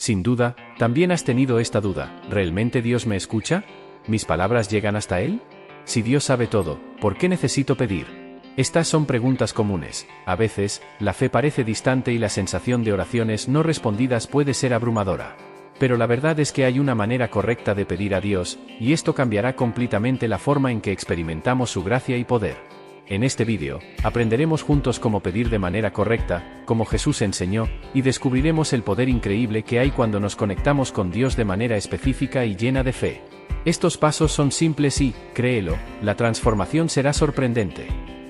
Sin duda, también has tenido esta duda: ¿realmente Dios me escucha? ¿Mis palabras llegan hasta Él? Si Dios sabe todo, ¿por qué necesito pedir? Estas son preguntas comunes. A veces, la fe parece distante y la sensación de oraciones no respondidas puede ser abrumadora. Pero la verdad es que hay una manera correcta de pedir a Dios, y esto cambiará completamente la forma en que experimentamos su gracia y poder. En este vídeo, aprenderemos juntos cómo pedir de manera correcta, como Jesús enseñó, y descubriremos el poder increíble que hay cuando nos conectamos con Dios de manera específica y llena de fe. Estos pasos son simples y, créelo, la transformación será sorprendente.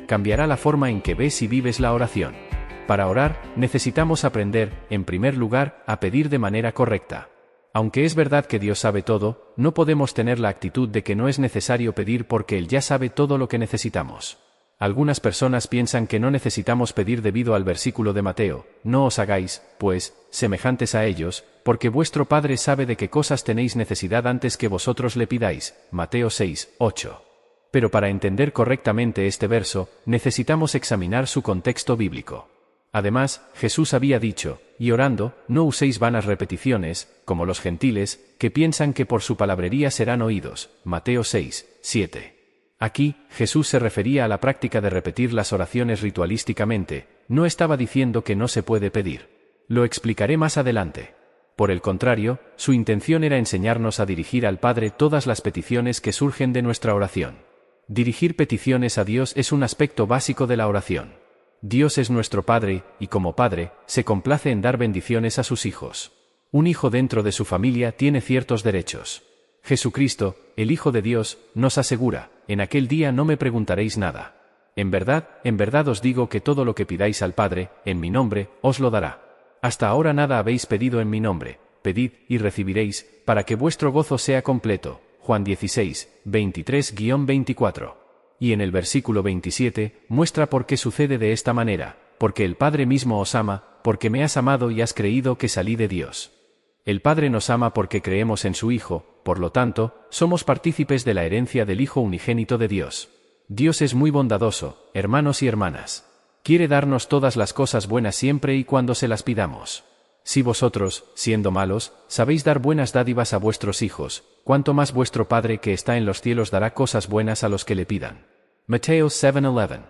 Cambiará la forma en que ves y vives la oración. Para orar, necesitamos aprender, en primer lugar, a pedir de manera correcta. Aunque es verdad que Dios sabe todo, no podemos tener la actitud de que no es necesario pedir porque Él ya sabe todo lo que necesitamos. Algunas personas piensan que no necesitamos pedir debido al versículo de Mateo: no os hagáis, pues, semejantes a ellos, porque vuestro Padre sabe de qué cosas tenéis necesidad antes que vosotros le pidáis. Mateo 6, 8. Pero para entender correctamente este verso, necesitamos examinar su contexto bíblico. Además, Jesús había dicho: y orando, no uséis vanas repeticiones, como los gentiles, que piensan que por su palabrería serán oídos. Mateo 6, 7. Aquí, Jesús se refería a la práctica de repetir las oraciones ritualísticamente, no estaba diciendo que no se puede pedir. Lo explicaré más adelante. Por el contrario, su intención era enseñarnos a dirigir al Padre todas las peticiones que surgen de nuestra oración. Dirigir peticiones a Dios es un aspecto básico de la oración. Dios es nuestro Padre, y como Padre, se complace en dar bendiciones a sus hijos. Un hijo dentro de su familia tiene ciertos derechos. Jesucristo, el Hijo de Dios, nos asegura: en aquel día no me preguntaréis nada. En verdad os digo que todo lo que pidáis al Padre, en mi nombre, os lo dará. Hasta ahora nada habéis pedido en mi nombre. Pedid, y recibiréis, para que vuestro gozo sea completo. Juan 16, 23-24. Y en el versículo 27, muestra por qué sucede de esta manera: porque el Padre mismo os ama, porque me has amado y has creído que salí de Dios. El Padre nos ama porque creemos en su Hijo, por lo tanto, somos partícipes de la herencia del Hijo unigénito de Dios. Dios es muy bondadoso, hermanos y hermanas. Quiere darnos todas las cosas buenas siempre y cuando se las pidamos. Si vosotros, siendo malos, sabéis dar buenas dádivas a vuestros hijos, ¿cuánto más vuestro Padre que está en los cielos dará cosas buenas a los que le pidan? Mateo 7:11.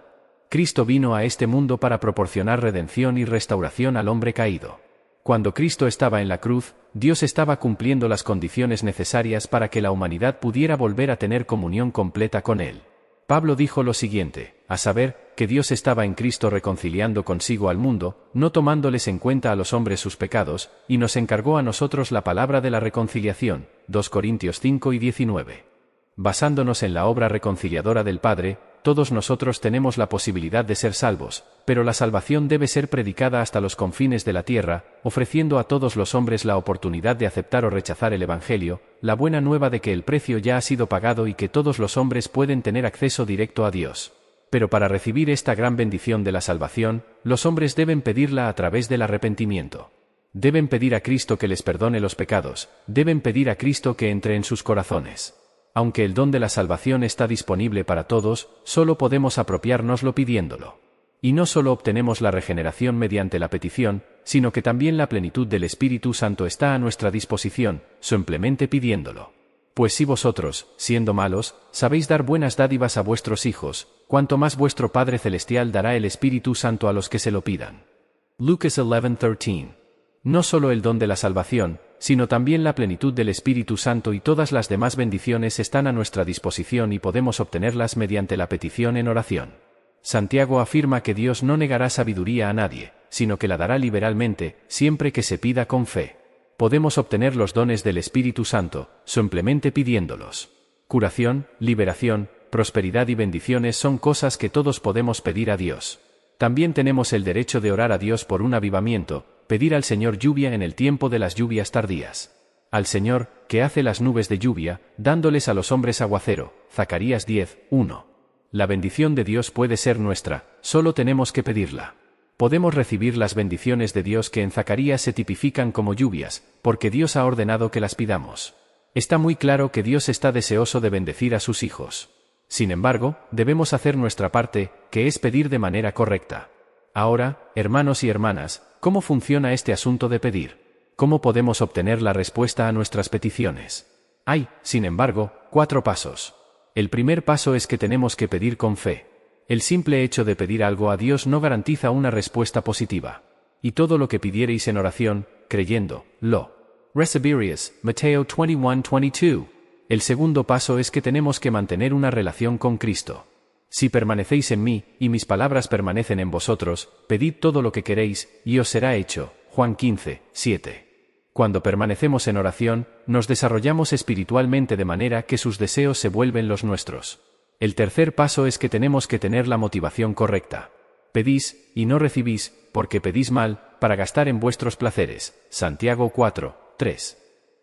Cristo vino a este mundo para proporcionar redención y restauración al hombre caído. Cuando Cristo estaba en la cruz, Dios estaba cumpliendo las condiciones necesarias para que la humanidad pudiera volver a tener comunión completa con Él. Pablo dijo lo siguiente, a saber, que Dios estaba en Cristo reconciliando consigo al mundo, no tomándoles en cuenta a los hombres sus pecados, y nos encargó a nosotros la palabra de la reconciliación. 2 Corintios 5 y 19. Basándonos en la obra reconciliadora del Padre, todos nosotros tenemos la posibilidad de ser salvos, pero la salvación debe ser predicada hasta los confines de la tierra, ofreciendo a todos los hombres la oportunidad de aceptar o rechazar el Evangelio, la buena nueva de que el precio ya ha sido pagado y que todos los hombres pueden tener acceso directo a Dios. Pero para recibir esta gran bendición de la salvación, los hombres deben pedirla a través del arrepentimiento. Deben pedir a Cristo que les perdone los pecados, deben pedir a Cristo que entre en sus corazones. Aunque el don de la salvación está disponible para todos, solo podemos apropiárnoslo pidiéndolo. Y no solo obtenemos la regeneración mediante la petición, sino que también la plenitud del Espíritu Santo está a nuestra disposición, simplemente pidiéndolo. Pues si vosotros, siendo malos, sabéis dar buenas dádivas a vuestros hijos, cuánto más vuestro Padre Celestial dará el Espíritu Santo a los que se lo pidan. Lucas 11:13. No solo el don de la salvación, sino también la plenitud del Espíritu Santo y todas las demás bendiciones están a nuestra disposición y podemos obtenerlas mediante la petición en oración. Santiago afirma que Dios no negará sabiduría a nadie, sino que la dará liberalmente, siempre que se pida con fe. Podemos obtener los dones del Espíritu Santo, simplemente pidiéndolos. Curación, liberación, prosperidad y bendiciones son cosas que todos podemos pedir a Dios. También tenemos el derecho de orar a Dios por un avivamiento, pedir al Señor lluvia en el tiempo de las lluvias tardías. Al Señor, que hace las nubes de lluvia, dándoles a los hombres aguacero. Zacarías 10:1. La bendición de Dios puede ser nuestra, solo tenemos que pedirla. Podemos recibir las bendiciones de Dios que en Zacarías se tipifican como lluvias, porque Dios ha ordenado que las pidamos. Está muy claro que Dios está deseoso de bendecir a sus hijos. Sin embargo, debemos hacer nuestra parte, que es pedir de manera correcta. Ahora, hermanos y hermanas, ¿cómo funciona este asunto de pedir? ¿Cómo podemos obtener la respuesta a nuestras peticiones? Hay, sin embargo, 4 pasos. El primer paso es que tenemos que pedir con fe. El simple hecho de pedir algo a Dios no garantiza una respuesta positiva. Y todo lo que pidiereis en oración, creyendo, lo recibiréis. Mateo 21:22. El segundo paso es que tenemos que mantener una relación con Cristo. Si permanecéis en mí, y mis palabras permanecen en vosotros, pedid todo lo que queréis, y os será hecho. Juan 15:7. Cuando permanecemos en oración, nos desarrollamos espiritualmente de manera que sus deseos se vuelven los nuestros. El tercer paso es que tenemos que tener la motivación correcta. Pedís, y no recibís, porque pedís mal, para gastar en vuestros placeres. Santiago 4:3.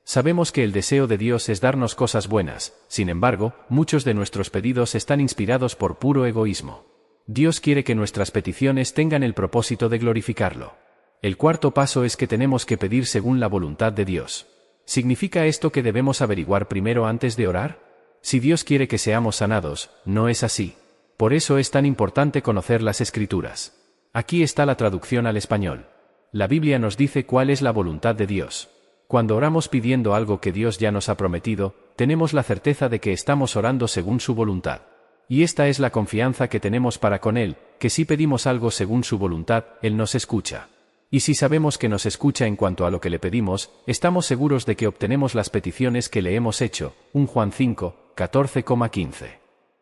Sabemos que el deseo de Dios es darnos cosas buenas, sin embargo, muchos de nuestros pedidos están inspirados por puro egoísmo. Dios quiere que nuestras peticiones tengan el propósito de glorificarlo. El cuarto paso es que tenemos que pedir según la voluntad de Dios. ¿Significa esto que debemos averiguar primero antes de orar? Si Dios quiere que seamos sanados, no es así. Por eso es tan importante conocer las Escrituras. Aquí está la traducción al español. La Biblia nos dice cuál es la voluntad de Dios. Cuando oramos pidiendo algo que Dios ya nos ha prometido, tenemos la certeza de que estamos orando según su voluntad. Y esta es la confianza que tenemos para con Él, que si pedimos algo según su voluntad, Él nos escucha. Y si sabemos que nos escucha en cuanto a lo que le pedimos, estamos seguros de que obtenemos las peticiones que le hemos hecho. 1 Juan 5:14,15.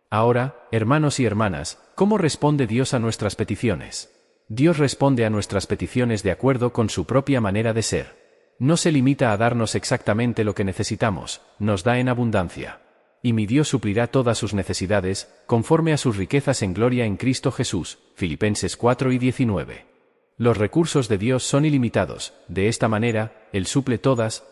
Ahora, hermanos y hermanas, ¿cómo responde Dios a nuestras peticiones? Dios responde a nuestras peticiones de acuerdo con su propia manera de ser. No se limita a darnos exactamente lo que necesitamos, nos da en abundancia. Y mi Dios suplirá todas sus necesidades, conforme a sus riquezas en gloria en Cristo Jesús. Filipenses 4:19. Los recursos de Dios son ilimitados, de esta manera, Él suple todas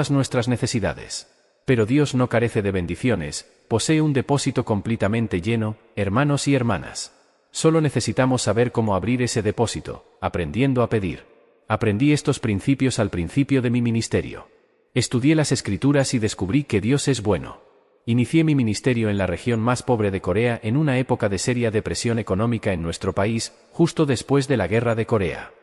nuestras necesidades. Pero Dios no carece de bendiciones, posee un depósito completamente lleno, hermanos y hermanas. Solo necesitamos saber cómo abrir ese depósito, aprendiendo a pedir. Aprendí estos principios al principio de mi ministerio. Estudié las Escrituras y descubrí que Dios es bueno. Inicié mi ministerio en la región más pobre de Corea en una época de seria depresión económica en nuestro país, justo después de la Guerra de Corea.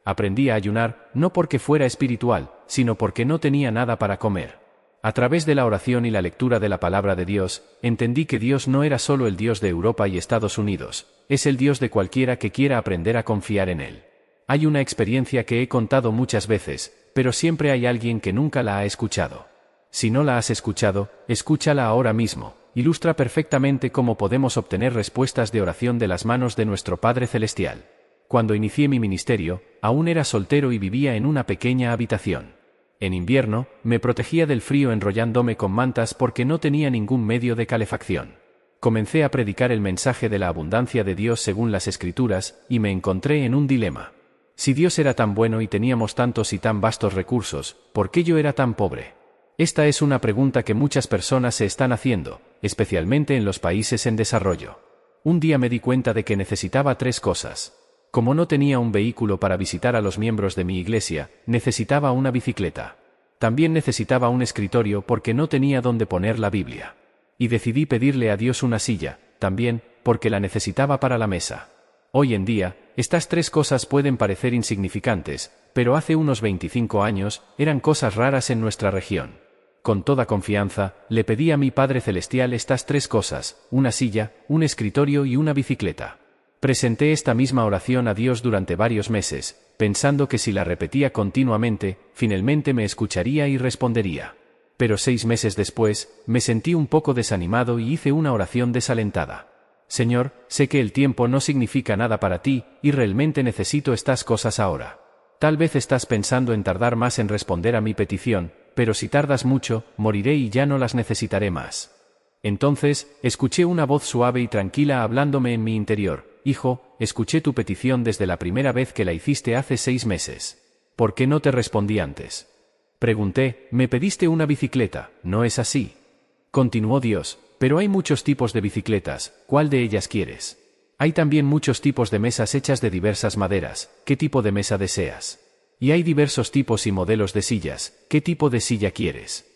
Aprendí a ayunar, no porque fuera espiritual, sino porque no tenía nada para comer. A través de la oración y la lectura de la palabra de Dios, entendí que Dios no era solo el Dios de Europa y Estados Unidos, es el Dios de cualquiera que quiera aprender a confiar en Él. Hay una experiencia que he contado muchas veces, pero siempre hay alguien que nunca la ha escuchado. Si no la has escuchado, escúchala ahora mismo. Ilustra perfectamente cómo podemos obtener respuestas de oración de las manos de nuestro Padre Celestial. Cuando inicié mi ministerio, aún era soltero y vivía en una pequeña habitación. En invierno, me protegía del frío enrollándome con mantas porque no tenía ningún medio de calefacción. Comencé a predicar el mensaje de la abundancia de Dios según las Escrituras, y me encontré en un dilema. Si Dios era tan bueno y teníamos tantos y tan vastos recursos, ¿por qué yo era tan pobre? Esta es una pregunta que muchas personas se están haciendo, especialmente en los países en desarrollo. Un día me di cuenta de que necesitaba 3 cosas. Como no tenía un vehículo para visitar a los miembros de mi iglesia, necesitaba una bicicleta. También necesitaba un escritorio porque no tenía dónde poner la Biblia. Y decidí pedirle a Dios una silla, también, porque la necesitaba para la mesa. Hoy en día, estas 3 cosas pueden parecer insignificantes, pero hace unos 25 años, eran cosas raras en nuestra región. Con toda confianza, le pedí a mi Padre Celestial estas 3 cosas, una silla, un escritorio y una bicicleta. Presenté esta misma oración a Dios durante varios meses, pensando que si la repetía continuamente, finalmente me escucharía y respondería. Pero 6 meses después, me sentí un poco desanimado y hice una oración desalentada. Señor, sé que el tiempo no significa nada para ti, y realmente necesito estas cosas ahora. Tal vez estás pensando en tardar más en responder a mi petición, pero si tardas mucho, moriré y ya no las necesitaré más. Entonces, escuché una voz suave y tranquila hablándome en mi interior. Hijo, escuché tu petición desde la primera vez que la hiciste hace 6 meses. ¿Por qué no te respondí antes? Pregunté, me pediste una bicicleta, ¿no es así? Continuó Dios. Pero hay muchos tipos de bicicletas, ¿cuál de ellas quieres? Hay también muchos tipos de mesas hechas de diversas maderas, ¿qué tipo de mesa deseas? Y hay diversos tipos y modelos de sillas, ¿qué tipo de silla quieres?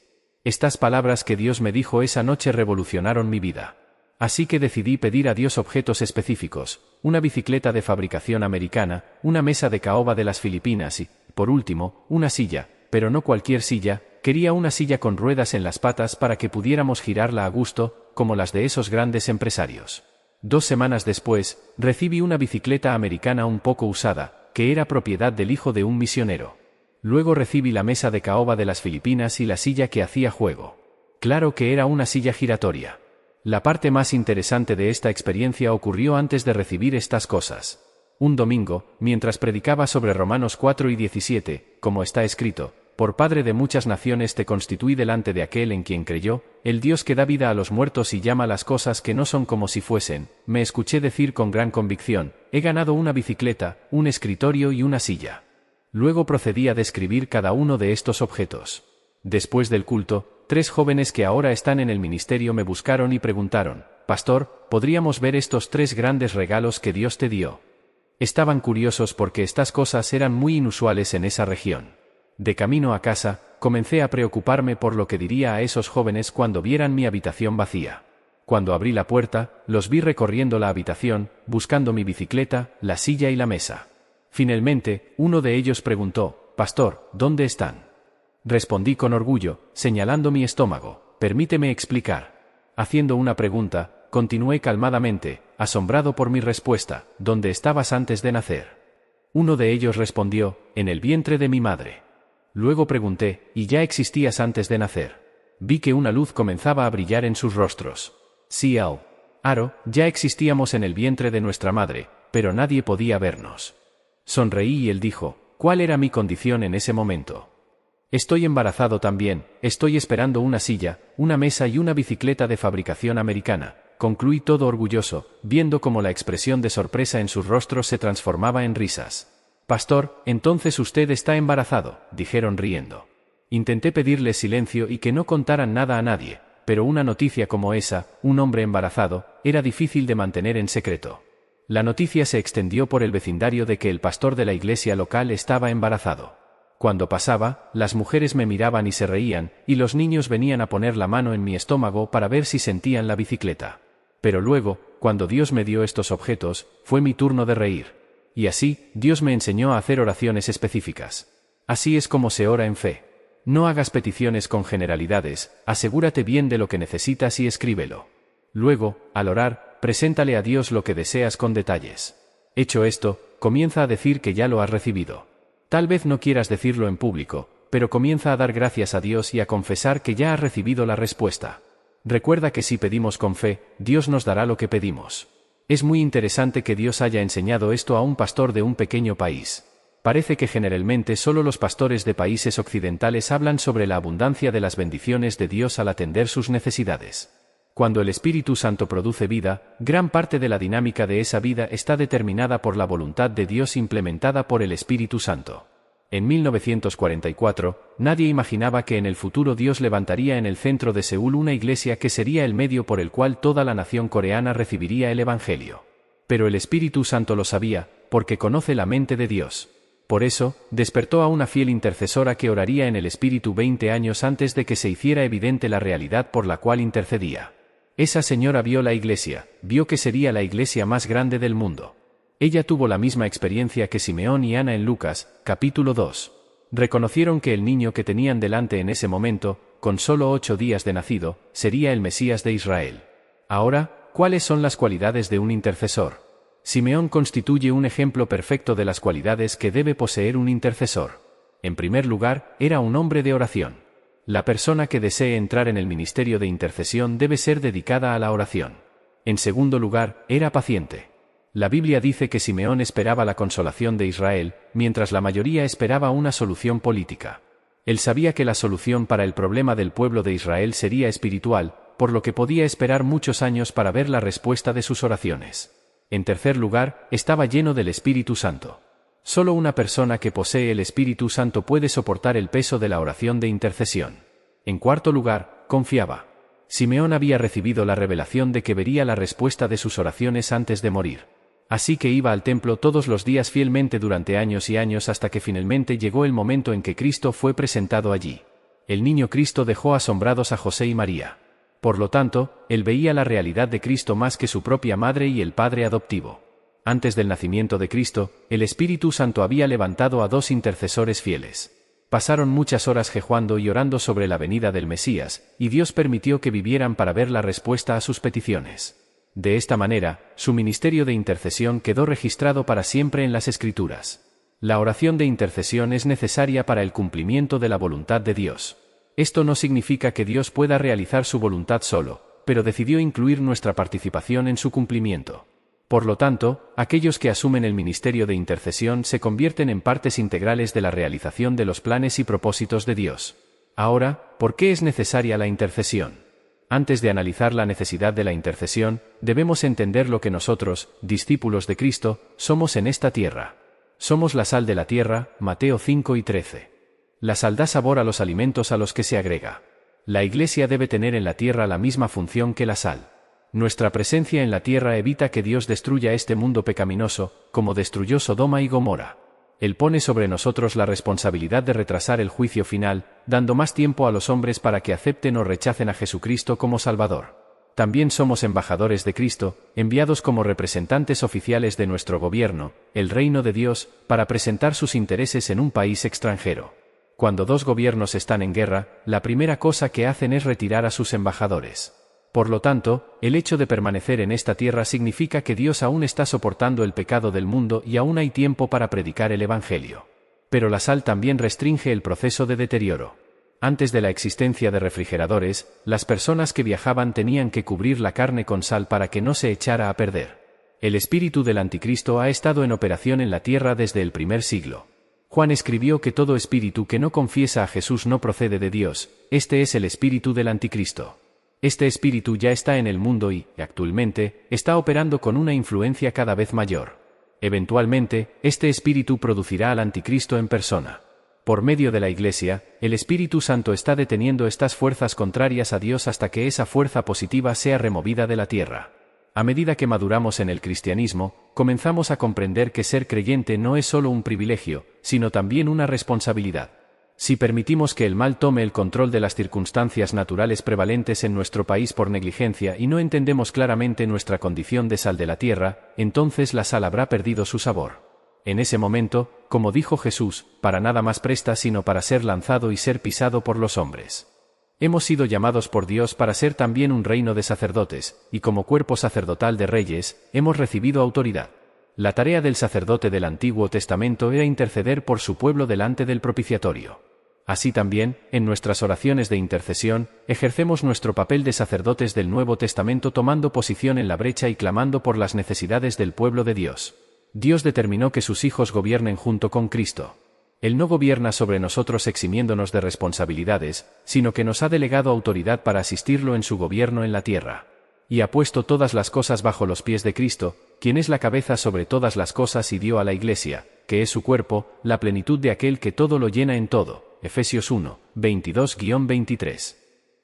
Estas palabras que Dios me dijo esa noche revolucionaron mi vida. Así que decidí pedir a Dios objetos específicos, una bicicleta de fabricación americana, una mesa de caoba de las Filipinas y, Por último, una silla, pero no cualquier silla, quería una silla con ruedas en las patas para que pudiéramos girarla a gusto, como las de esos grandes empresarios. 2 semanas después, recibí una bicicleta americana un poco usada, que era propiedad del hijo de un misionero. Luego recibí la mesa de caoba de las Filipinas y la silla que hacía juego. Claro que era una silla giratoria. La parte más interesante de esta experiencia ocurrió antes de recibir estas cosas. Un domingo, mientras predicaba sobre Romanos 4 y 17, como está escrito, por Padre de muchas naciones te constituí delante de aquel en quien creyó, el Dios que da vida a los muertos y llama las cosas que no son como si fuesen, me escuché decir con gran convicción, he ganado una bicicleta, un escritorio y una silla. Luego procedí a describir cada uno de estos objetos. Después del culto, 3 jóvenes que ahora están en el ministerio me buscaron y preguntaron, Pastor, ¿podríamos ver estos 3 grandes regalos que Dios te dio? Estaban curiosos porque estas cosas eran muy inusuales en esa región. De camino a casa, comencé a preocuparme por lo que diría a esos jóvenes cuando vieran mi habitación vacía. Cuando abrí la puerta, los vi recorriendo la habitación, buscando mi bicicleta, la silla y la mesa. Finalmente, uno de ellos preguntó, Pastor, ¿dónde están? Respondí con orgullo, señalando mi estómago, permíteme explicar. Haciendo una pregunta, continué calmadamente, asombrado por mi respuesta, ¿dónde estabas antes de nacer? Uno de ellos respondió, en el vientre de mi madre. Luego pregunté, ¿y ya existías antes de nacer? Vi que una luz comenzaba a brillar en sus rostros. Sí, Aro, ya existíamos en el vientre de nuestra madre, pero nadie podía vernos. Sonreí y él dijo, ¿cuál era mi condición en ese momento? Estoy embarazado también, estoy esperando una silla, una mesa y una bicicleta de fabricación americana. Concluí todo orgulloso, viendo cómo la expresión de sorpresa en sus rostros se transformaba en risas. Pastor, entonces usted está embarazado, dijeron riendo. Intenté pedirles silencio y que no contaran nada a nadie, pero una noticia como esa, un hombre embarazado, era difícil de mantener en secreto. La noticia se extendió por el vecindario de que el pastor de la iglesia local estaba embarazado. Cuando pasaba, las mujeres me miraban y se reían, y los niños venían a poner la mano en mi estómago para ver si sentían la bicicleta. Pero luego, cuando Dios me dio estos objetos, fue mi turno de reír. Y así, Dios me enseñó a hacer oraciones específicas. Así es como se ora en fe. No hagas peticiones con generalidades, asegúrate bien de lo que necesitas y escríbelo. Luego, al orar, preséntale a Dios lo que deseas con detalles. Hecho esto, comienza a decir que ya lo has recibido. Tal vez no quieras decirlo en público, pero comienza a dar gracias a Dios y a confesar que ya has recibido la respuesta. Recuerda que si pedimos con fe, Dios nos dará lo que pedimos. Es muy interesante que Dios haya enseñado esto a un pastor de un pequeño país. Parece que generalmente solo los pastores de países occidentales hablan sobre la abundancia de las bendiciones de Dios al atender sus necesidades. Cuando el Espíritu Santo produce vida, gran parte de la dinámica de esa vida está determinada por la voluntad de Dios implementada por el Espíritu Santo. En 1944, nadie imaginaba que en el futuro Dios levantaría en el centro de Seúl una iglesia que sería el medio por el cual toda la nación coreana recibiría el Evangelio. Pero el Espíritu Santo lo sabía, porque conoce la mente de Dios. Por eso, despertó a una fiel intercesora que oraría en el Espíritu 20 años antes de que se hiciera evidente la realidad por la cual intercedía. Esa señora vio la iglesia, vio que sería la iglesia más grande del mundo. Ella tuvo la misma experiencia que Simeón y Ana en Lucas, capítulo 2. Reconocieron que el niño que tenían delante en ese momento, con solo 8 días de nacido, sería el Mesías de Israel. Ahora, ¿cuáles son las cualidades de un intercesor? Simeón constituye un ejemplo perfecto de las cualidades que debe poseer un intercesor. En primer lugar, era un hombre de oración. La persona que desee entrar en el ministerio de intercesión debe ser dedicada a la oración. En segundo lugar, era paciente. La Biblia dice que Simeón esperaba la consolación de Israel, mientras la mayoría esperaba una solución política. Él sabía que la solución para el problema del pueblo de Israel sería espiritual, por lo que podía esperar muchos años para ver la respuesta de sus oraciones. En tercer lugar, estaba lleno del Espíritu Santo. Solo una persona que posee el Espíritu Santo puede soportar el peso de la oración de intercesión. En cuarto lugar, confiaba. Simeón había recibido la revelación de que vería la respuesta de sus oraciones antes de morir. Así que iba al templo todos los días fielmente durante años y años hasta que finalmente llegó el momento en que Cristo fue presentado allí. El niño Cristo dejó asombrados a José y María. Por lo tanto, él veía la realidad de Cristo más que su propia madre y el padre adoptivo. Antes del nacimiento de Cristo, el Espíritu Santo había levantado a 2 intercesores fieles. Pasaron muchas horas jejuando y orando sobre la venida del Mesías, y Dios permitió que vivieran para ver la respuesta a sus peticiones. De esta manera, su ministerio de intercesión quedó registrado para siempre en las Escrituras. La oración de intercesión es necesaria para el cumplimiento de la voluntad de Dios. Esto no significa que Dios pueda realizar su voluntad solo, pero decidió incluir nuestra participación en su cumplimiento. Por lo tanto, aquellos que asumen el ministerio de intercesión se convierten en partes integrales de la realización de los planes y propósitos de Dios. Ahora, ¿por qué es necesaria la intercesión? Antes de analizar la necesidad de la intercesión, debemos entender lo que nosotros, discípulos de Cristo, somos en esta tierra. Somos la sal de la tierra, Mateo 5 y 13. La sal da sabor a los alimentos a los que se agrega. La Iglesia debe tener en la tierra la misma función que la sal. Nuestra presencia en la tierra evita que Dios destruya este mundo pecaminoso, como destruyó Sodoma y Gomorra. Él pone sobre nosotros la responsabilidad de retrasar el juicio final, dando más tiempo a los hombres para que acepten o rechacen a Jesucristo como Salvador. También somos embajadores de Cristo, enviados como representantes oficiales de nuestro gobierno, el reino de Dios, para presentar sus intereses en un país extranjero. Cuando 2 gobiernos están en guerra, la primera cosa que hacen es retirar a sus embajadores. Por lo tanto, el hecho de permanecer en esta tierra significa que Dios aún está soportando el pecado del mundo y aún hay tiempo para predicar el Evangelio. Pero la sal también restringe el proceso de deterioro. Antes de la existencia de refrigeradores, las personas que viajaban tenían que cubrir la carne con sal para que no se echara a perder. El espíritu del anticristo ha estado en operación en la tierra desde el primer siglo. Juan escribió que todo espíritu que no confiesa a Jesús no procede de Dios, este es el espíritu del anticristo. Este espíritu ya está en el mundo y, actualmente, está operando con una influencia cada vez mayor. Eventualmente, este espíritu producirá al anticristo en persona. Por medio de la Iglesia, el Espíritu Santo está deteniendo estas fuerzas contrarias a Dios hasta que esa fuerza positiva sea removida de la tierra. A medida que maduramos en el cristianismo, comenzamos a comprender que ser creyente no es solo un privilegio, sino también una responsabilidad. Si permitimos que el mal tome el control de las circunstancias naturales prevalentes en nuestro país por negligencia y no entendemos claramente nuestra condición de sal de la tierra, entonces la sal habrá perdido su sabor. En ese momento, como dijo Jesús, para nada más presta sino para ser lanzado y ser pisado por los hombres. Hemos sido llamados por Dios para ser también un reino de sacerdotes, y como cuerpo sacerdotal de reyes, hemos recibido autoridad. La tarea del sacerdote del Antiguo Testamento era interceder por su pueblo delante del propiciatorio. Así también, en nuestras oraciones de intercesión, ejercemos nuestro papel de sacerdotes del Nuevo Testamento tomando posición en la brecha y clamando por las necesidades del pueblo de Dios. Dios determinó que sus hijos gobiernen junto con Cristo. Él no gobierna sobre nosotros eximiéndonos de responsabilidades, sino que nos ha delegado autoridad para asistirlo en su gobierno en la tierra. Y ha puesto todas las cosas bajo los pies de Cristo, quien es la cabeza sobre todas las cosas y dio a la Iglesia, que es su cuerpo, la plenitud de aquel que todo lo llena en todo. Efesios 1, 22-23.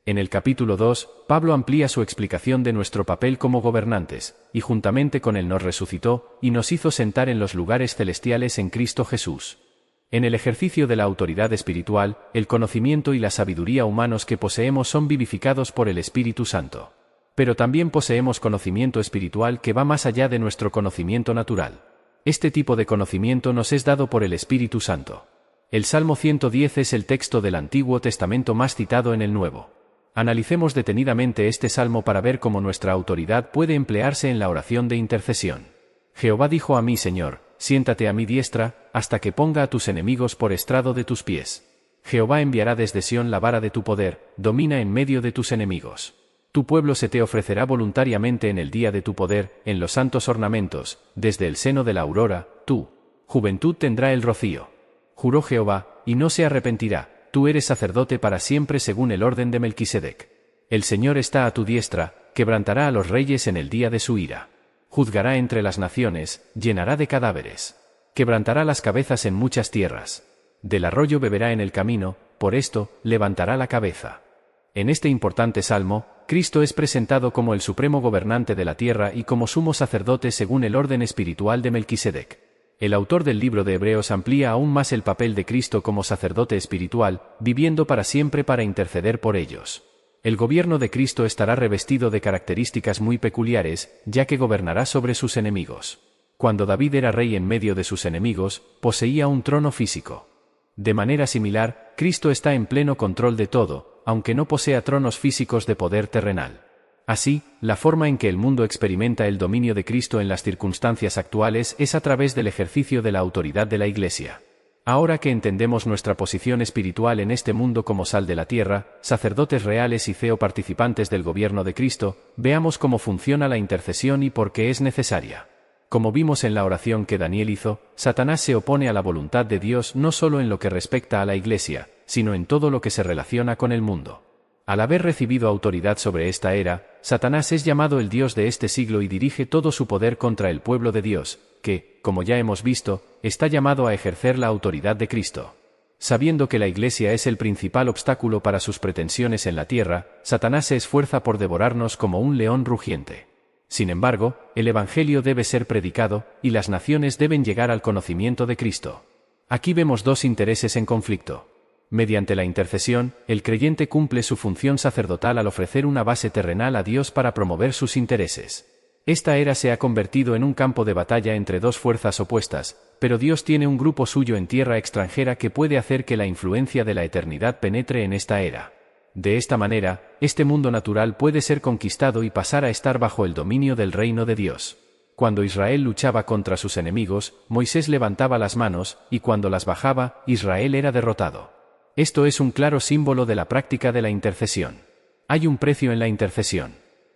En el capítulo 2, Pablo amplía su explicación de nuestro papel como gobernantes, y juntamente con él nos resucitó, y nos hizo sentar en los lugares celestiales en Cristo Jesús. En el ejercicio de la autoridad espiritual, el conocimiento y la sabiduría humanos que poseemos son vivificados por el Espíritu Santo. Pero también poseemos conocimiento espiritual que va más allá de nuestro conocimiento natural. Este tipo de conocimiento nos es dado por el Espíritu Santo. El Salmo 110 es el texto del Antiguo Testamento más citado en el Nuevo. Analicemos detenidamente este salmo para ver cómo nuestra autoridad puede emplearse en la oración de intercesión. Jehová dijo a mí, Señor, siéntate a mi diestra, hasta que ponga a tus enemigos por estrado de tus pies. Jehová enviará desde Sión la vara de tu poder, domina en medio de tus enemigos. Tu pueblo se te ofrecerá voluntariamente en el día de tu poder, en los santos ornamentos, desde el seno de la aurora, tu juventud tendrá el rocío. Juró Jehová, y no se arrepentirá, tú eres sacerdote para siempre según el orden de Melquisedec. El Señor está a tu diestra, quebrantará a los reyes en el día de su ira. Juzgará entre las naciones, llenará de cadáveres. Quebrantará las cabezas en muchas tierras. Del arroyo beberá en el camino, por esto, levantará la cabeza. En este importante salmo, Cristo es presentado como el supremo gobernante de la tierra y como sumo sacerdote según el orden espiritual de Melquisedec. El autor del libro de Hebreos amplía aún más el papel de Cristo como sacerdote espiritual, viviendo para siempre para interceder por ellos. El gobierno de Cristo estará revestido de características muy peculiares, ya que gobernará sobre sus enemigos. Cuando David era rey en medio de sus enemigos, poseía un trono físico. De manera similar, Cristo está en pleno control de todo, aunque no posea tronos físicos de poder terrenal. Así, la forma en que el mundo experimenta el dominio de Cristo en las circunstancias actuales es a través del ejercicio de la autoridad de la Iglesia. Ahora que entendemos nuestra posición espiritual en este mundo como sal de la tierra, sacerdotes reales y participantes del gobierno de Cristo, veamos cómo funciona la intercesión y por qué es necesaria. Como vimos en la oración que Daniel hizo, Satanás se opone a la voluntad de Dios no solo en lo que respecta a la Iglesia, sino en todo lo que se relaciona con el mundo. Al haber recibido autoridad sobre esta era, Satanás es llamado el Dios de este siglo y dirige todo su poder contra el pueblo de Dios, que, como ya hemos visto, está llamado a ejercer la autoridad de Cristo. Sabiendo que la Iglesia es el principal obstáculo para sus pretensiones en la tierra, Satanás se esfuerza por devorarnos como un león rugiente. Sin embargo, el Evangelio debe ser predicado, y las naciones deben llegar al conocimiento de Cristo. Aquí vemos dos intereses en conflicto. Mediante la intercesión, el creyente cumple su función sacerdotal al ofrecer una base terrenal a Dios para promover sus intereses. Esta era se ha convertido en un campo de batalla entre dos fuerzas opuestas, pero Dios tiene un grupo suyo en tierra extranjera que puede hacer que la influencia de la eternidad penetre en esta era. De esta manera, este mundo natural puede ser conquistado y pasar a estar bajo el dominio del reino de Dios. Cuando Israel luchaba contra sus enemigos, Moisés levantaba las manos, y cuando las bajaba, Israel era derrotado. Esto es un claro símbolo de la práctica de la intercesión. Hay un precio en la intercesión.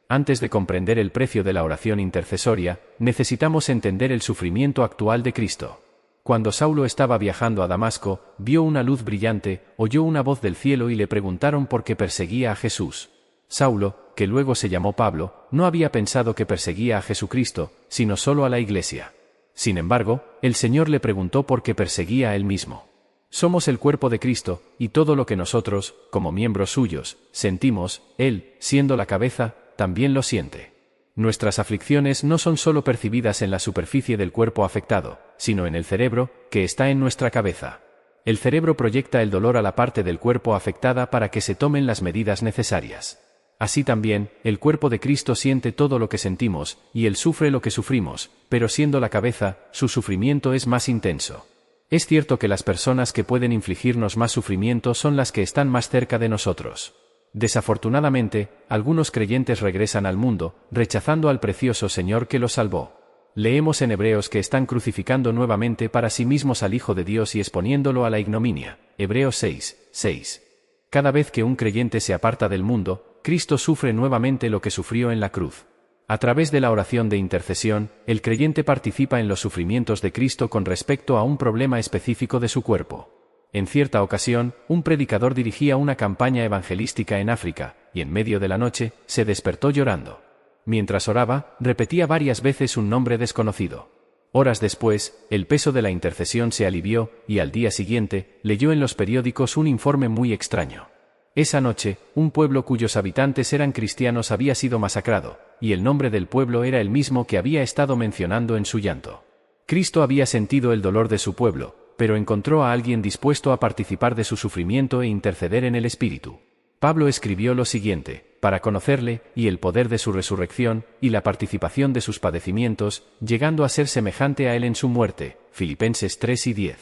Antes de comprender el precio de la oración intercesoria, necesitamos entender el sufrimiento actual de Cristo. Cuando Saulo estaba viajando a Damasco, vio una luz brillante, oyó una voz del cielo y le preguntaron por qué perseguía a Jesús. Saulo, que luego se llamó Pablo, no había pensado que perseguía a Jesucristo, sino solo a la Iglesia. Sin embargo, el Señor le preguntó por qué perseguía a él mismo. Somos el cuerpo de Cristo, y todo lo que nosotros, como miembros suyos, sentimos, Él, siendo la cabeza, también lo siente. Nuestras aflicciones no son solo percibidas en la superficie del cuerpo afectado, sino en el cerebro, que está en nuestra cabeza. El cerebro proyecta el dolor a la parte del cuerpo afectada para que se tomen las medidas necesarias. Así también, el cuerpo de Cristo siente todo lo que sentimos, y Él sufre lo que sufrimos, pero siendo la cabeza, su sufrimiento es más intenso. Es cierto que las personas que pueden infligirnos más sufrimiento son las que están más cerca de nosotros. Desafortunadamente, algunos creyentes regresan al mundo, rechazando al precioso Señor que los salvó. Leemos en Hebreos que están crucificando nuevamente para sí mismos al Hijo de Dios y exponiéndolo a la ignominia. Hebreos 6:6. Cada vez que un creyente se aparta del mundo, Cristo sufre nuevamente lo que sufrió en la cruz. A través de la oración de intercesión, el creyente participa en los sufrimientos de Cristo con respecto a un problema específico de su cuerpo. En cierta ocasión, un predicador dirigía una campaña evangelística en África, y en medio de la noche, se despertó llorando. Mientras oraba, repetía varias veces un nombre desconocido. Horas después, el peso de la intercesión se alivió, y al día siguiente, leyó en los periódicos un informe muy extraño. Esa noche, un pueblo cuyos habitantes eran cristianos había sido masacrado, y el nombre del pueblo era el mismo que había estado mencionando en su llanto. Cristo había sentido el dolor de su pueblo, pero encontró a alguien dispuesto a participar de su sufrimiento e interceder en el Espíritu. Pablo escribió lo siguiente: para conocerle, y el poder de su resurrección, y la participación de sus padecimientos, llegando a ser semejante a él en su muerte. Filipenses 3:10.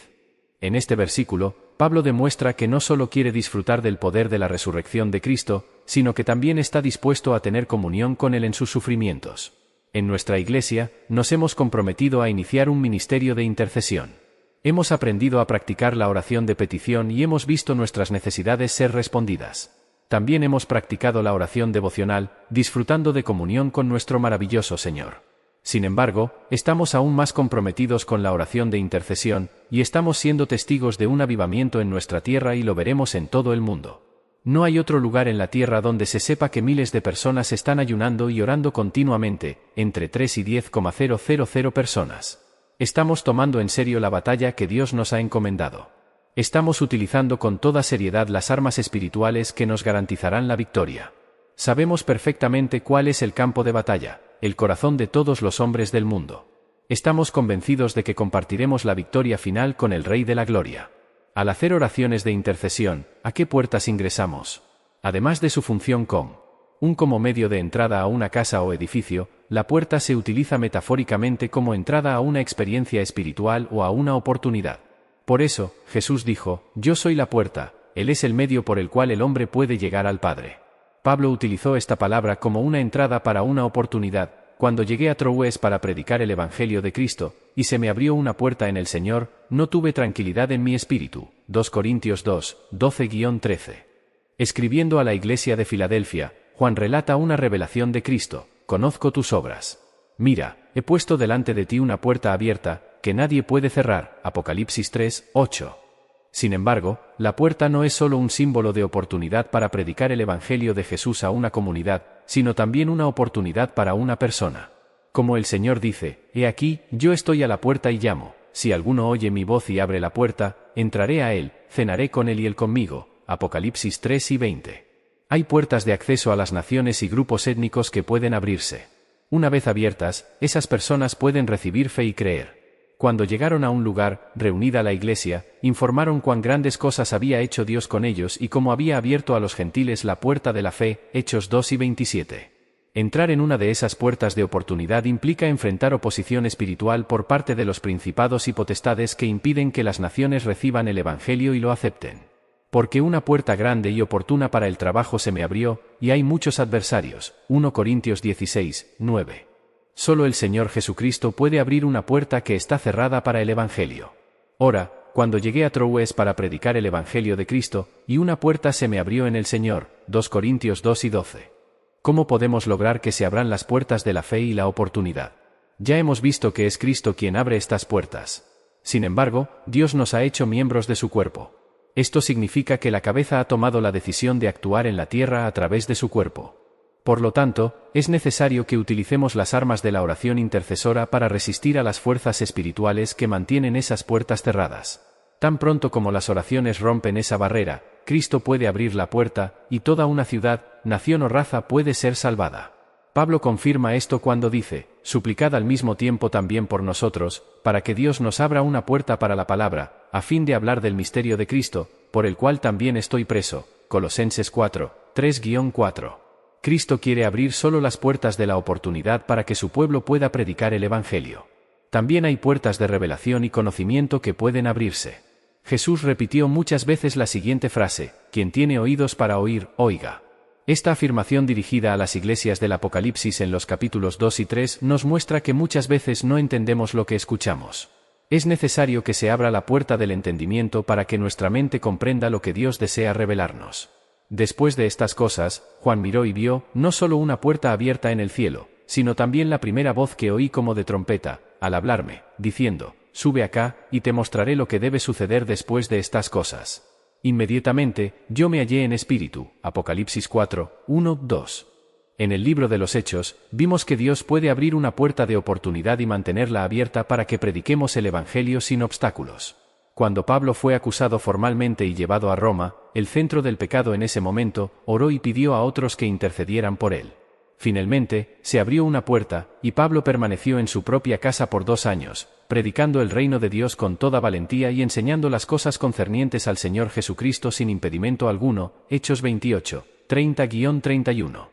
En este versículo, Pablo demuestra que no solo quiere disfrutar del poder de la resurrección de Cristo, sino que también está dispuesto a tener comunión con Él en sus sufrimientos. En nuestra Iglesia, nos hemos comprometido a iniciar un ministerio de intercesión. Hemos aprendido a practicar la oración de petición y hemos visto nuestras necesidades ser respondidas. También hemos practicado la oración devocional, disfrutando de comunión con nuestro maravilloso Señor. Sin embargo, estamos aún más comprometidos con la oración de intercesión, y estamos siendo testigos de un avivamiento en nuestra tierra y lo veremos en todo el mundo. No hay otro lugar en la tierra donde se sepa que miles de personas están ayunando y orando continuamente, entre 3 y 10,000 personas. Estamos tomando en serio la batalla que Dios nos ha encomendado. Estamos utilizando con toda seriedad las armas espirituales que nos garantizarán la victoria. Sabemos perfectamente cuál es el campo de batalla, el corazón de todos los hombres del mundo. Estamos convencidos de que compartiremos la victoria final con el Rey de la Gloria. Al hacer oraciones de intercesión, ¿a qué puertas ingresamos? Además de su función como medio de entrada a una casa o edificio, la puerta se utiliza metafóricamente como entrada a una experiencia espiritual o a una oportunidad. Por eso, Jesús dijo, «Yo soy la puerta», Él es el medio por el cual el hombre puede llegar al Padre. Pablo utilizó esta palabra como una entrada para una oportunidad. Cuando llegué a Troas para predicar el Evangelio de Cristo, y se me abrió una puerta en el Señor, no tuve tranquilidad en mi espíritu. 2 Corintios 2, 12-13. Escribiendo a la iglesia de Filadelfia, Juan relata una revelación de Cristo: «Conozco tus obras. Mira, he puesto delante de ti una puerta abierta, que nadie puede cerrar». Apocalipsis 3, 8. Sin embargo, la puerta no es solo un símbolo de oportunidad para predicar el Evangelio de Jesús a una comunidad, sino también una oportunidad para una persona. Como el Señor dice, «He aquí, yo estoy a la puerta y llamo. Si alguno oye mi voz y abre la puerta, entraré a él, cenaré con él y él conmigo». Apocalipsis 3 y 20. Hay puertas de acceso a las naciones y grupos étnicos que pueden abrirse. Una vez abiertas, esas personas pueden recibir fe y creer. Cuando llegaron a un lugar, reunida la iglesia, informaron cuán grandes cosas había hecho Dios con ellos y cómo había abierto a los gentiles la puerta de la fe. Hechos 2 y 27. Entrar en una de esas puertas de oportunidad implica enfrentar oposición espiritual por parte de los principados y potestades que impiden que las naciones reciban el Evangelio y lo acepten. Porque una puerta grande y oportuna para el trabajo se me abrió, y hay muchos adversarios. 1 Corintios 16, 9. Solo el Señor Jesucristo puede abrir una puerta que está cerrada para el Evangelio. Ora, cuando llegué a Troas para predicar el Evangelio de Cristo, y una puerta se me abrió en el Señor. 2 Corintios 2 y 12. ¿Cómo podemos lograr que se abran las puertas de la fe y la oportunidad? Ya hemos visto que es Cristo quien abre estas puertas. Sin embargo, Dios nos ha hecho miembros de su cuerpo. Esto significa que la cabeza ha tomado la decisión de actuar en la tierra a través de su cuerpo. Por lo tanto, es necesario que utilicemos las armas de la oración intercesora para resistir a las fuerzas espirituales que mantienen esas puertas cerradas. Tan pronto como las oraciones rompen esa barrera, Cristo puede abrir la puerta, y toda una ciudad, nación o raza puede ser salvada. Pablo confirma esto cuando dice, «Suplicad al mismo tiempo también por nosotros, para que Dios nos abra una puerta para la palabra, a fin de hablar del misterio de Cristo, por el cual también estoy preso». Colosenses 4, 3-4. Cristo quiere abrir solo las puertas de la oportunidad para que su pueblo pueda predicar el Evangelio. También hay puertas de revelación y conocimiento que pueden abrirse. Jesús repitió muchas veces la siguiente frase: «Quien tiene oídos para oír, oiga». Esta afirmación dirigida a las iglesias del Apocalipsis en los capítulos 2 y 3 nos muestra que muchas veces no entendemos lo que escuchamos. Es necesario que se abra la puerta del entendimiento para que nuestra mente comprenda lo que Dios desea revelarnos. Después de estas cosas, Juan miró y vio, no solo una puerta abierta en el cielo, sino también la primera voz que oí como de trompeta, al hablarme, diciendo, «Sube acá, y te mostraré lo que debe suceder después de estas cosas». Inmediatamente, yo me hallé en espíritu. Apocalipsis 4, 1, 2. En el libro de los Hechos, vimos que Dios puede abrir una puerta de oportunidad y mantenerla abierta para que prediquemos el Evangelio sin obstáculos. Cuando Pablo fue acusado formalmente y llevado a Roma, el centro del pecado en ese momento, oró y pidió a otros que intercedieran por él. Finalmente, se abrió una puerta, y Pablo permaneció en su propia casa por 2 años, predicando el reino de Dios con toda valentía y enseñando las cosas concernientes al Señor Jesucristo sin impedimento alguno. Hechos 28, 30-31.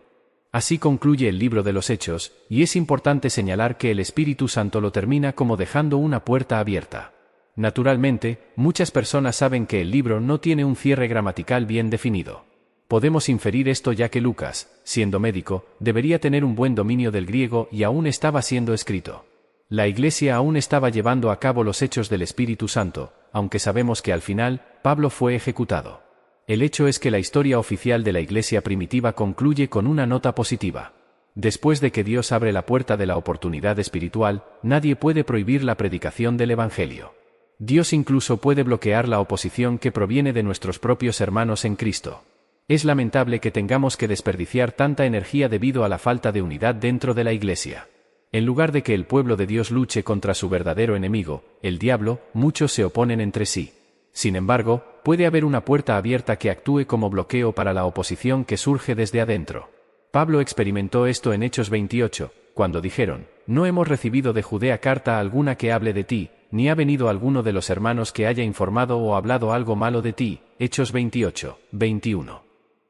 Así concluye el libro de los Hechos, y es importante señalar que el Espíritu Santo lo termina como dejando una puerta abierta. Naturalmente, muchas personas saben que el libro no tiene un cierre gramatical bien definido. Podemos inferir esto ya que Lucas, siendo médico, debería tener un buen dominio del griego y aún estaba siendo escrito. La Iglesia aún estaba llevando a cabo los hechos del Espíritu Santo, aunque sabemos que al final, Pablo fue ejecutado. El hecho es que la historia oficial de la Iglesia primitiva concluye con una nota positiva. Después de que Dios abre la puerta de la oportunidad espiritual, nadie puede prohibir la predicación del Evangelio. Dios incluso puede bloquear la oposición que proviene de nuestros propios hermanos en Cristo. Es lamentable que tengamos que desperdiciar tanta energía debido a la falta de unidad dentro de la Iglesia. En lugar de que el pueblo de Dios luche contra su verdadero enemigo, el diablo, muchos se oponen entre sí. Sin embargo, puede haber una puerta abierta que actúe como bloqueo para la oposición que surge desde adentro. Pablo experimentó esto en Hechos 28, cuando dijeron, «No hemos recibido de Judea carta alguna que hable de ti, ni ha venido alguno de los hermanos que haya informado o hablado algo malo de ti». Hechos 28, 21.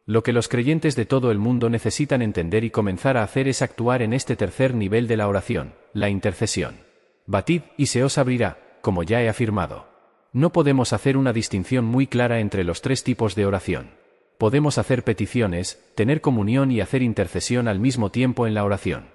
Lo que los creyentes de todo el mundo necesitan entender y comenzar a hacer es actuar en este tercer nivel de la oración, la intercesión. Batid y se os abrirá, como ya he afirmado. No podemos hacer una distinción muy clara entre los tres tipos de oración. Podemos hacer peticiones, tener comunión y hacer intercesión al mismo tiempo en la oración.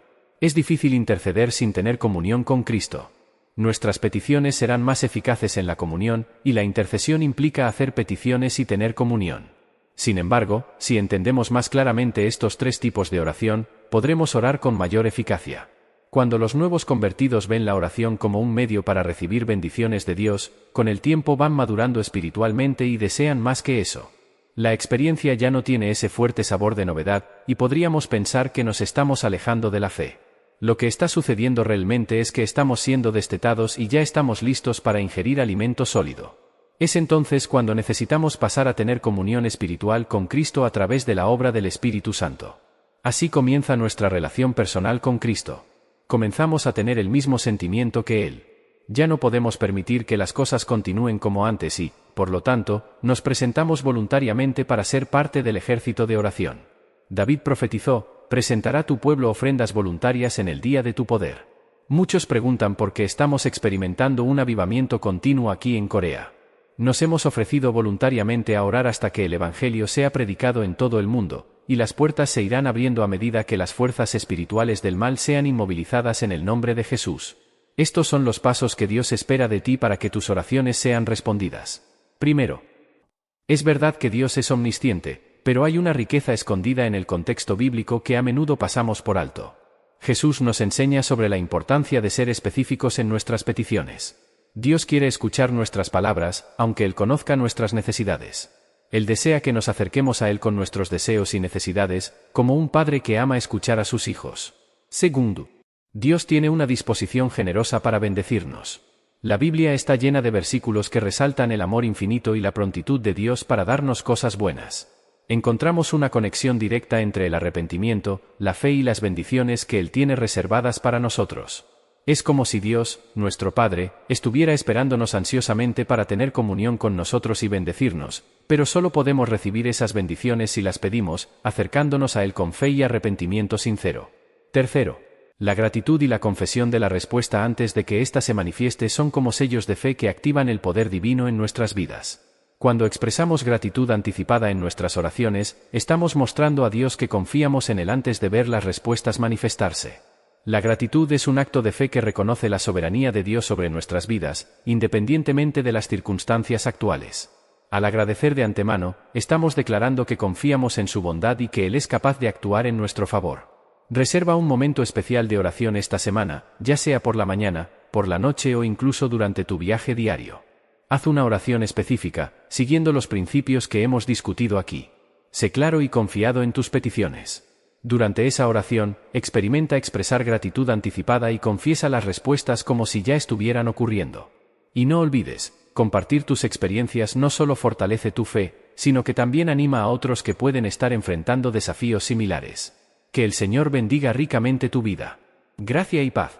Es difícil interceder sin tener comunión con Cristo. Nuestras peticiones serán más eficaces en la comunión, y la intercesión implica hacer peticiones y tener comunión. Sin embargo, si entendemos más claramente estos tres tipos de oración, podremos orar con mayor eficacia. Cuando los nuevos convertidos ven la oración como un medio para recibir bendiciones de Dios, con el tiempo van madurando espiritualmente y desean más que eso. La experiencia ya no tiene ese fuerte sabor de novedad, y podríamos pensar que nos estamos alejando de la fe. Lo que está sucediendo realmente es que estamos siendo destetados y ya estamos listos para ingerir alimento sólido. Es entonces cuando necesitamos pasar a tener comunión espiritual con Cristo a través de la obra del Espíritu Santo. Así comienza nuestra relación personal con Cristo. Comenzamos a tener el mismo sentimiento que Él. Ya no podemos permitir que las cosas continúen como antes y, por lo tanto, nos presentamos voluntariamente para ser parte del ejército de oración. David profetizó: «Presentará tu pueblo ofrendas voluntarias en el día de tu poder». Muchos preguntan por qué estamos experimentando un avivamiento continuo aquí en Corea. Nos hemos ofrecido voluntariamente a orar hasta que el Evangelio sea predicado en todo el mundo, y las puertas se irán abriendo a medida que las fuerzas espirituales del mal sean inmovilizadas en el nombre de Jesús. Estos son los pasos que Dios espera de ti para que tus oraciones sean respondidas. Primero, es verdad que Dios es omnisciente, pero hay una riqueza escondida en el contexto bíblico que a menudo pasamos por alto. Jesús nos enseña sobre la importancia de ser específicos en nuestras peticiones. Dios quiere escuchar nuestras palabras, aunque Él conozca nuestras necesidades. Él desea que nos acerquemos a Él con nuestros deseos y necesidades, como un padre que ama escuchar a sus hijos. Segundo, Dios tiene una disposición generosa para bendecirnos. La Biblia está llena de versículos que resaltan el amor infinito y la prontitud de Dios para darnos cosas buenas. Encontramos una conexión directa entre el arrepentimiento, la fe y las bendiciones que Él tiene reservadas para nosotros. Es como si Dios, nuestro Padre, estuviera esperándonos ansiosamente para tener comunión con nosotros y bendecirnos, pero solo podemos recibir esas bendiciones si las pedimos, acercándonos a Él con fe y arrepentimiento sincero. Tercero, la gratitud y la confesión de la respuesta antes de que ésta se manifieste son como sellos de fe que activan el poder divino en nuestras vidas. Cuando expresamos gratitud anticipada en nuestras oraciones, estamos mostrando a Dios que confiamos en Él antes de ver las respuestas manifestarse. La gratitud es un acto de fe que reconoce la soberanía de Dios sobre nuestras vidas, independientemente de las circunstancias actuales. Al agradecer de antemano, estamos declarando que confiamos en su bondad y que Él es capaz de actuar en nuestro favor. Reserva un momento especial de oración esta semana, ya sea por la mañana, por la noche o incluso durante tu viaje diario. Haz una oración específica, siguiendo los principios que hemos discutido aquí. Sé claro y confiado en tus peticiones. Durante esa oración, experimenta expresar gratitud anticipada y confiesa las respuestas como si ya estuvieran ocurriendo. Y no olvides, compartir tus experiencias no solo fortalece tu fe, sino que también anima a otros que pueden estar enfrentando desafíos similares. Que el Señor bendiga ricamente tu vida. Gracia y paz.